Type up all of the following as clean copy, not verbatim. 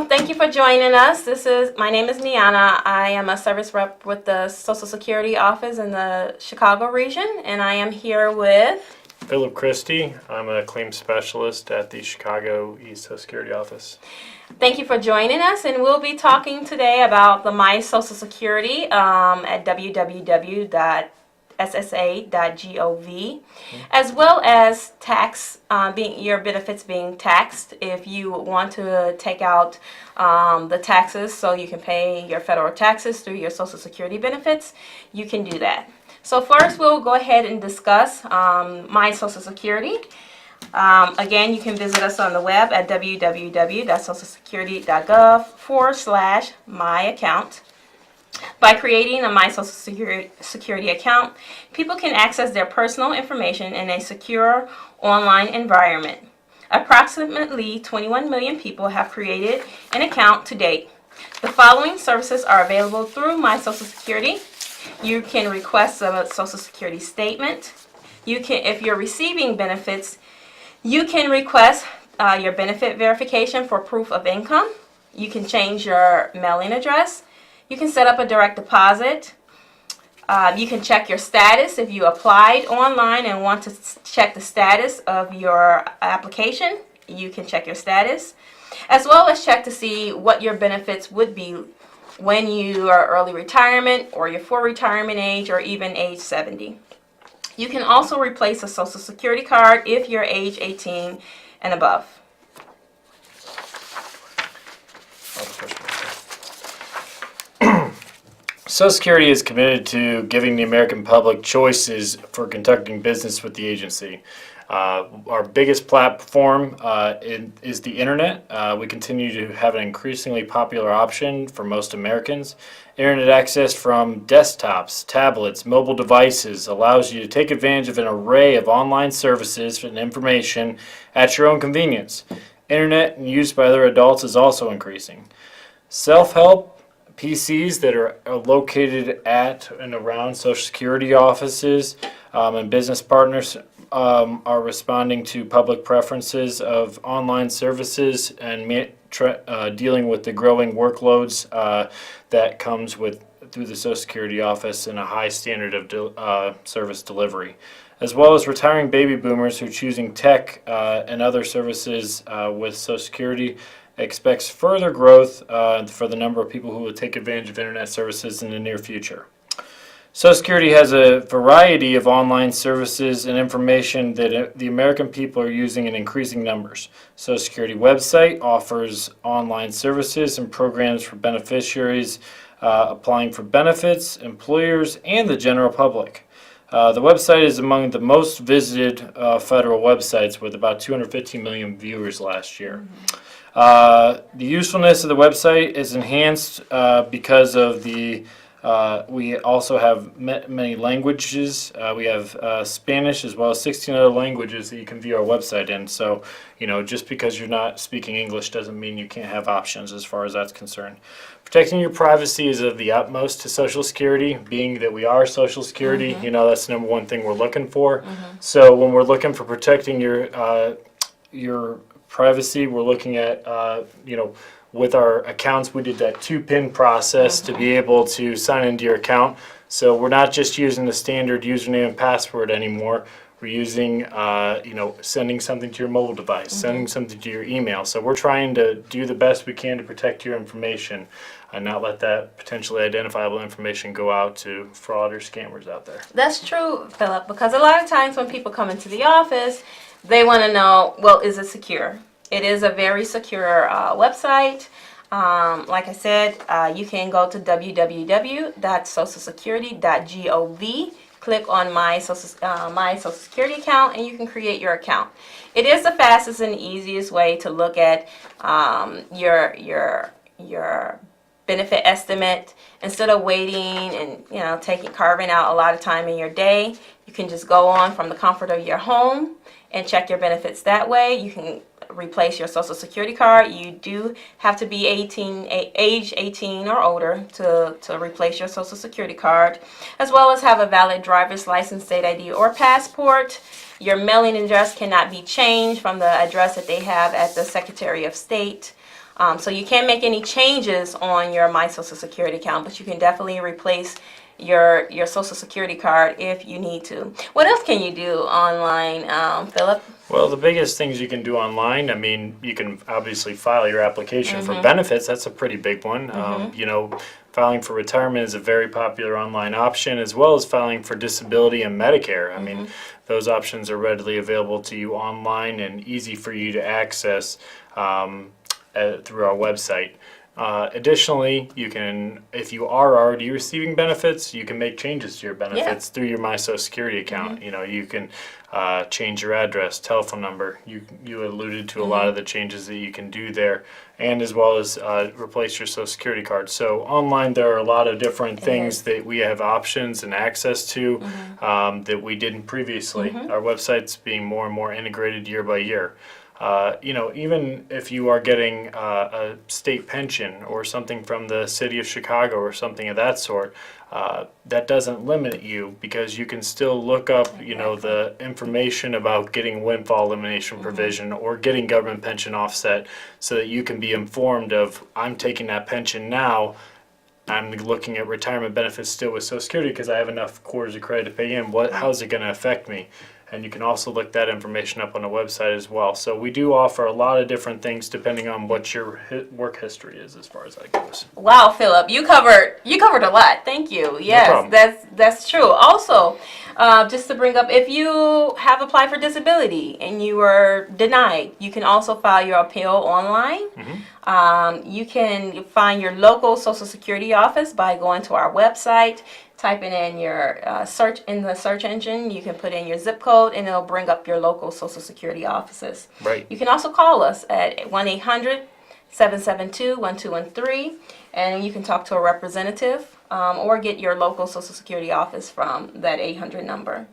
Thank you for joining us. My name is Niana. I am a service rep with the Social Security office in the Chicago region, and I am here with Philip Christie. I'm a claims specialist at the Chicago East Social Security office. Thank you for joining us, and we'll be talking today about the My Social Security at www.ssa.gov, as well as your benefits being taxed. If you want to take out the taxes so you can pay your federal taxes through your Social Security benefits, you can do that. So first, we'll go ahead and discuss My Social Security. Again, you can visit us on the web at www.socialsecurity.gov/my-account. By creating a My Social Security account, people can access their personal information in a secure online environment. Approximately 21 million people have created an account to date. The following services are available through My Social Security. You can request a Social Security statement. If you're receiving benefits, you can request your benefit verification for proof of income. You can change your mailing address. You can set up a direct deposit. You can check your status if you applied online and want to check the status of your application. You can check your status, as well as check to see what your benefits would be when you are early retirement or you're for retirement age or even age 70. You can also replace a Social Security card if you're age 18 and above. Social Security is committed to giving the American public choices for conducting business with the agency. Our biggest platform is the internet. We continue to have an increasingly popular option for most Americans. Internet access from desktops, tablets, mobile devices allows you to take advantage of an array of online services and information at your own convenience. Internet use by other adults is also increasing. Self-help PCs that are located at and around Social Security offices and business partners are responding to public preferences of online services and dealing with the growing workloads that comes through the Social Security office and a high standard of service delivery, as well as retiring baby boomers who are choosing tech and other services with Social Security. Expects further growth for the number of people who will take advantage of internet services in the near future. Social Security has a variety of online services and information that the American people are using in increasing numbers. Social Security website offers online services and programs for beneficiaries applying for benefits, employers, and the general public. The website is among the most visited federal websites with about 215 million viewers last year. The usefulness of the website is enhanced because of we also have many languages. We have Spanish as well as 16 other languages that you can view our website in. So, just because you're not speaking English doesn't mean you can't have options as far as that's concerned. Protecting your privacy is of the utmost to Social Security, being that we are Social Security. That's the number one thing we're looking for. So when we're looking for protecting your privacy, we're looking at, with our accounts, we did that 2-pin process to be able to sign into your account. So we're not just using the standard username and password anymore. We're using, sending something to your mobile device, sending something to your email. So we're trying to do the best we can to protect your information and not let that potentially identifiable information go out to fraud or scammers out there. That's true, Philip, because a lot of times when people come into the office, they want to know, well, is it secure? It is a very secure website. Like I said, you can go to www.socialsecurity.gov, click on My Social Security account, and you can create your account. It is the fastest and easiest way to look at your benefit estimate. Instead of waiting and carving out a lot of time in your day, you can just go on from the comfort of your home and check your benefits that way. You can replace your Social Security card. You do have to be age 18 or older to replace your Social Security card, as well as have a valid driver's license, state ID, or passport. Your mailing address cannot be changed from the address that they have at the Secretary of State. So you can't make any changes on your My Social Security account, but you can definitely replace your Social Security card if you need to. What else can you do online, Philip? Well, the biggest things you can do online, I mean, you can obviously file your application for benefits. That's a pretty big one. Filing for retirement is a very popular online option, as well as filing for disability and Medicare. I mean, those options are readily available to you online and easy for you to access through our website. Additionally, you can, if you are already receiving benefits, you can make changes to your benefits through your My Social Security account. You can change your address, telephone number. You alluded to a lot of the changes that you can do there, and as well as replace your Social Security card. So online, there are a lot of different things that we have options and access to that we didn't previously. Our website's being more and more integrated year by year. Even if you are getting a state pension or something from the city of Chicago or something of that sort, that doesn't limit you, because you can still look up, the information about getting windfall elimination provision or getting government pension offset, so that you can be informed of, I'm taking that pension now, I'm looking at retirement benefits still with Social Security because I have enough quarters of credit to pay in. How's it going to affect me? And you can also look that information up on the website as well. So we do offer a lot of different things depending on what your work history is, as far as that goes. Wow, Philip, you covered a lot. Thank you. Yes, problem. that's true. Also, just to bring up, if you have applied for disability and you were denied, you can also file your appeal online. You can find your local Social Security office by going to our website, typing in your search in the search engine. You can put in your zip code and it'll bring up your local Social Security offices. Right. You can also call us at 1-800-772-1213, and you can talk to a representative or get your local Social Security office from that 800 number.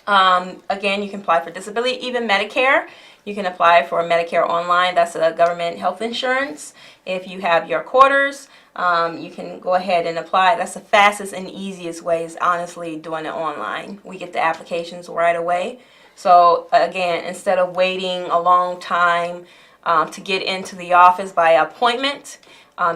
Again, you can apply for disability, even Medicare. You can apply for Medicare online. That's a government health insurance. If you have your quarters, you can go ahead and apply. That's the fastest and easiest way, is honestly doing it online. We get the applications right away. So again, instead of waiting a long time to get into the office by appointment,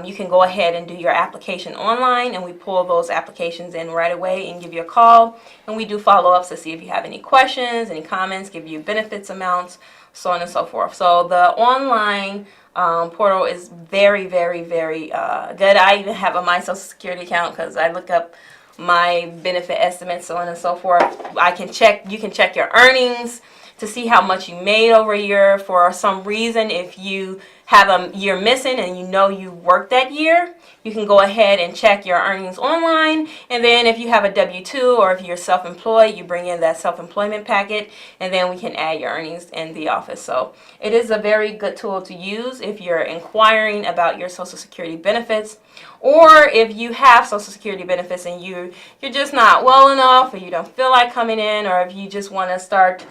you can go ahead and do your application online, and we pull those applications in right away and give you a call. And we do follow-ups to see if you have any questions, any comments, give you benefits amounts, so on and so forth. So the online portal is very, very, very good. I even have a My Social Security account because I look up my benefit estimates, so on and so forth. You can check your earnings to see how much you made over a year. For some reason, if you have a year missing and you worked that year, you can go ahead and check your earnings online. And then if you have a W-2 or if you're self-employed, you bring in that self-employment packet, and then we can add your earnings in the office. So it is a very good tool to use if you're inquiring about your Social Security benefits, or if you have Social Security benefits and you're just not well enough, or you don't feel like coming in, or if you just want to start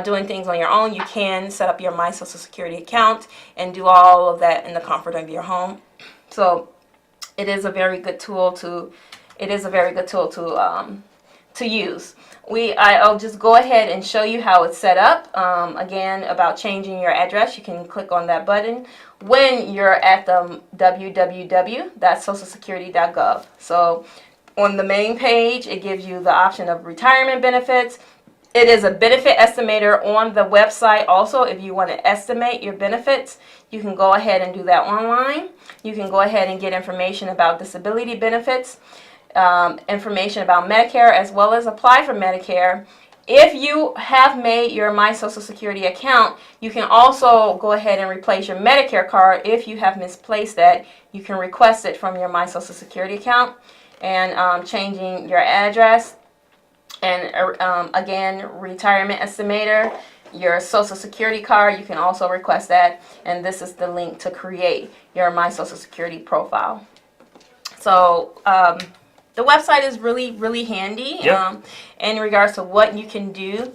doing things on your own, you can set up your My Social Security account and do all of that in the comfort of your home. So it is a very good tool to use. I'll just go ahead and show you how it's set up. Again, about changing your address, you can click on that button when you're at the www.socialsecurity.gov. So on the main page, it gives you the option of retirement benefits. It is a benefit estimator on the website also. If you want to estimate your benefits, you can go ahead and do that online. You can go ahead and get information about disability benefits, information about Medicare, as well as apply for Medicare. If you have made your My Social Security account, you can also go ahead and replace your Medicare card. If you have misplaced that, you can request it from your My Social Security account, and changing your address. And again, retirement estimator, your Social Security card, you can also request that. And this is the link to create your My Social Security profile. So The website is really, really handy Yep. in regards to what you can do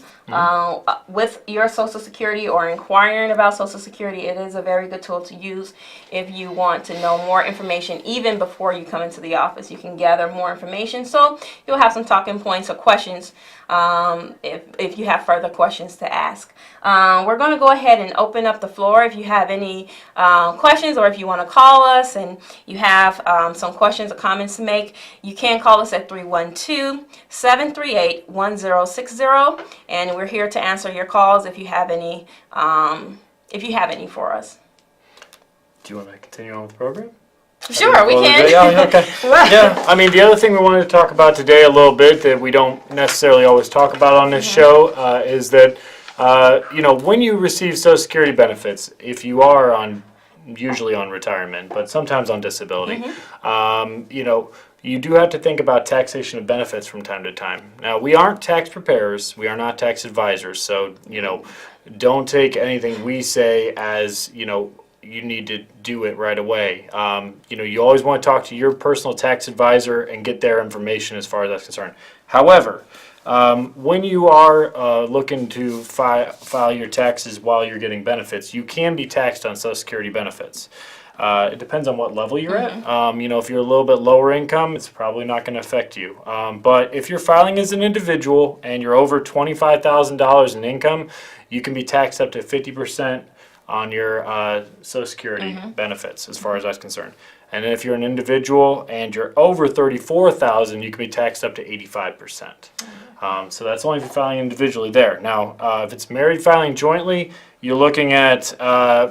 with your Social Security or inquiring about Social Security. It is a very good tool to use if you want to know more information even before you come into the office. You can gather more information, so you'll have some talking points or questions if you have further questions to ask. We're going to go ahead and open up the floor. If you have any questions, or if you want to call us and you have some questions or comments to make, you can call us at 312-738-1060, and we're here to answer your calls if you have any for us. Do you want to continue on with the program? Sure, we can. Yeah, okay. Yeah, I mean, the other thing we wanted to talk about today a little bit that we don't necessarily always talk about on this show is that, when you receive Social Security benefits, if you are usually on retirement, but sometimes on disability, you do have to think about taxation of benefits from time to time. Now, we aren't tax preparers, we are not tax advisors, so, don't take anything we say as, you need to do it right away. You always want to talk to your personal tax advisor and get their information as far as that's concerned. However, when you are looking to file your taxes while you're getting benefits, you can be taxed on Social Security benefits. It depends on what level you're at. If you're a little bit lower income, it's probably not going to affect you. But if you're filing as an individual and you're over $25,000 in income, you can be taxed up to 50% on your Social Security benefits, as far as that's concerned. And then if you're an individual and you're over $34,000, you can be taxed up to 85%. So that's only if you're filing individually there. Now, if it's married filing jointly, you're looking at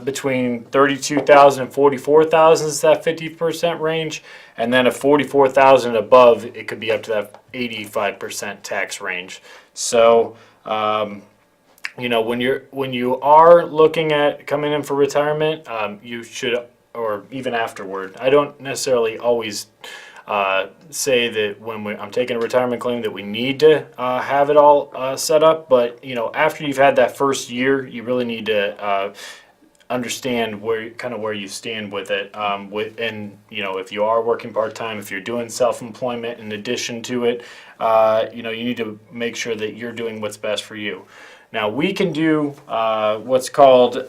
between $32,000 and $44,000 is that 50% range, and then at $44,000 above, it could be up to that 85% tax range. So, when you are looking at coming in for retirement, you should, or even afterward. I don't necessarily always say that when I'm taking a retirement claim that we need to have it all set up, but after you've had that first year, you really need to understand where you stand with it. If you are working part-time, if you're doing self-employment in addition to it, you need to make sure that you're doing what's best for you. Now, we can do what's called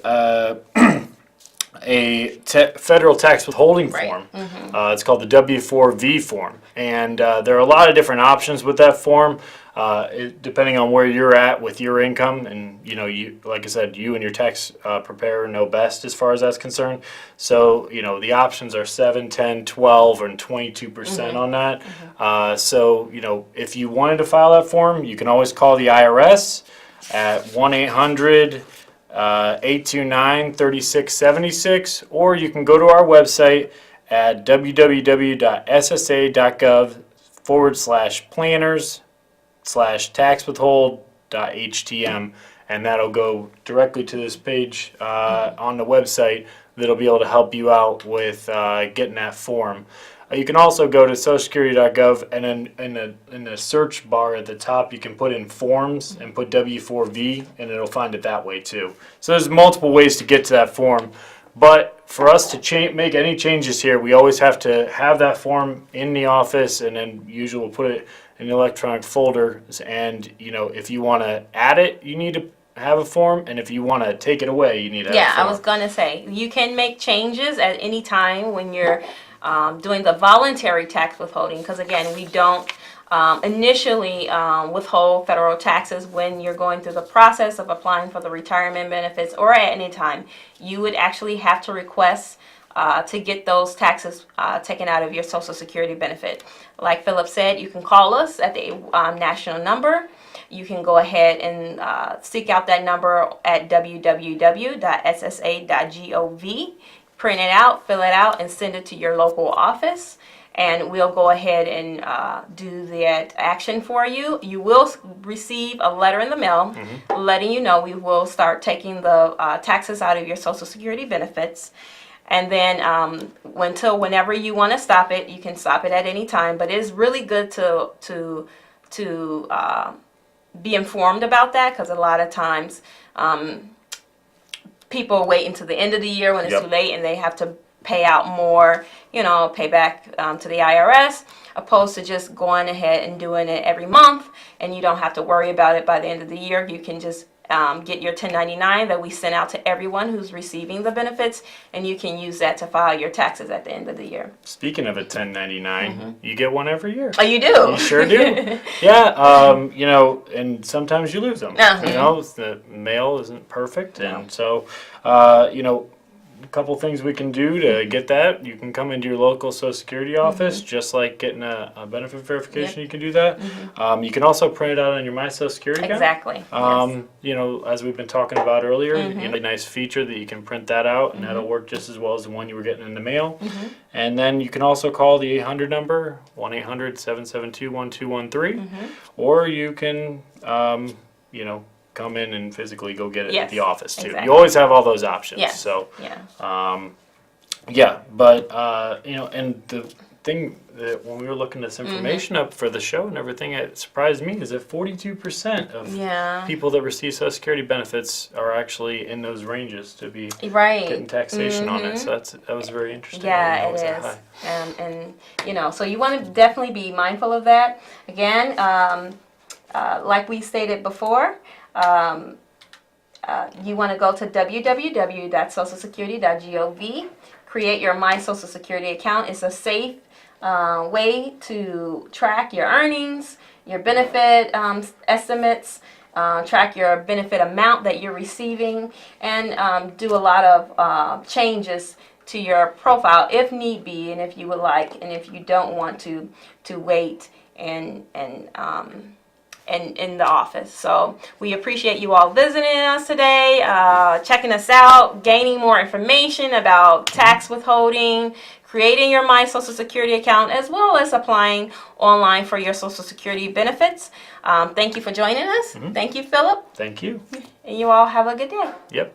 a federal tax withholding form. It's called the W-4V form. And there are a lot of different options with that form, depending on where you're at with your income. And, like I said, you and your tax preparer know best as far as that's concerned. So, the options are 7, 10, 12, and 22% on that. So, if you wanted to file that form, you can always call the IRS at 1-800-829-3676, or you can go to our website at www.ssa.gov/planners/taxwithhold.htm, and that'll go directly to this page on the website that'll be able to help you out with getting that form. You can also go to socialsecurity.gov, and then in the search bar at the top, you can put in forms and put W4V, and it'll find it that way too. So there's multiple ways to get to that form. But for us to make any changes here, we always have to have that form in the office, and then usually we'll put it in the electronic folder. And if you want to add it, you need to have a form, and if you want to take it away, you need to have a form. I was gonna say you can make changes at any time when you're doing the voluntary tax withholding, because again, we don't initially withhold federal taxes when you're going through the process of applying for the retirement benefits, or at any time. You would actually have to request to get those taxes taken out of your Social Security benefit. Like Philip said, you can call us at the national number. You can go ahead and seek out that number at www.ssa.gov. Print it out, fill it out, and send it to your local office, and we'll go ahead and do that action for you. You will receive a letter in the mail letting you know we will start taking the taxes out of your Social Security benefits. And then until whenever you want to stop it, you can stop it at any time. But it's really good to be informed about that, because a lot of times people wait until the end of the year when it's too late, and they have to pay out more, pay back to the IRS, opposed to just going ahead and doing it every month, and you don't have to worry about it by the end of the year. You can just get your 1099 that we send out to everyone who's receiving the benefits, and you can use that to file your taxes at the end of the year. Speaking of a 1099, you get one every year. Oh, you do? You sure do. Yeah, and sometimes you lose them. The mail isn't perfect, and so, a couple things we can do to get that. You can come into your local Social Security office, just like getting a benefit verification. You can do that. You can also print it out on your My Social Security account. Exactly. Yes. As we've been talking about earlier, a nice feature that you can print that out, and that'll work just as well as the one you were getting in the mail. And then you can also call the 800 number, 1-800-772-1213, or you can, come in and physically go get it at the office too. Exactly. You always have all those options. Yes. So, yeah. And the thing that when we were looking this information up for the show and everything, it surprised me is that 42% of people that receive Social Security benefits are actually in those ranges to be getting taxation on it. So that was very interesting. Yeah, it is. And so you want to definitely be mindful of that. Again, like we stated before, you want to go to www.socialsecurity.gov, create your My Social Security account. It's a safe way to track your earnings, your benefit estimates, track your benefit amount that you're receiving, and do a lot of changes to your profile if need be, and if you would like, and if you don't want to wait and in the office. So we appreciate you all visiting us today, checking us out, gaining more information about tax withholding, creating your My Social Security account, as well as applying online for your Social Security benefits. Thank you for joining us. Thank you, Philip. Thank you. And you all have a good day. Yep.